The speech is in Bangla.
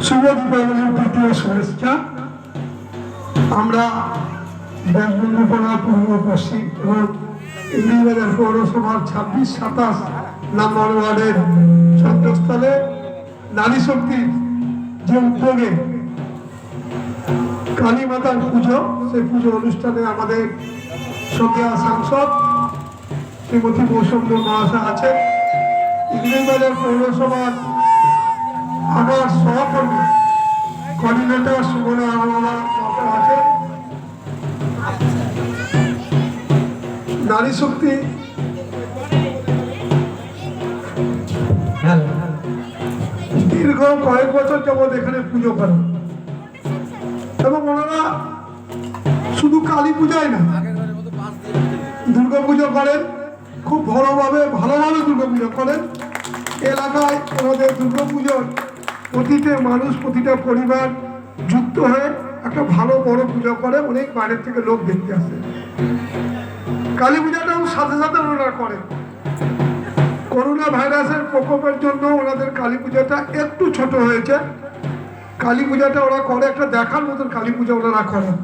শুভ দীপাবলির তৃতীয় শুভেচ্ছা। আমরা দেশবন্ধুপাড়া পূর্ব পশ্চিম এবং ইংরেজবাজার পৌরসভার 26-27 নম্বর ওয়ার্ডের সন্ত্রস্থলে নারী শক্তির যে উদ্যোগে কালী মাতার পুজো, সেই পুজো অনুষ্ঠানে আমাদের সঙ্গে সাংসদ শ্রীমতী মৌসুমী মহাশয় আছেন। ইংরেজবাজার পৌরসভার আমার সহকর্মী কোঅর্ডিনেটর সুমনা আরোরা আছে। নারী শক্তি দীর্ঘ কয়েক বছর যাবৎ এখানে পুজো করেন এবং ওনারা শুধু কালী পূজায় না, দুর্গা পুজো করেন, খুব ভালোভাবে দুর্গা পুজো করেন। এলাকায় ওনাদের দুর্গা পুজোর প্রতিটা মানুষ, প্রতিটা পরিবার যুক্ত হয়ে একটা ভালো বড় পুজো করে, অনেক বাইরের থেকে লোক দেখতে আসে। কালী পূজাটাও সাথে সাথে ওনারা করেন। করোনা ভাইরাসের প্রকোপের জন্য ওনাদের কালী পূজাটা একটু ছোট হয়েছে। কালী পূজাটা ওরা করে, একটা দেখার মতন কালী পূজা ওনারা করেন।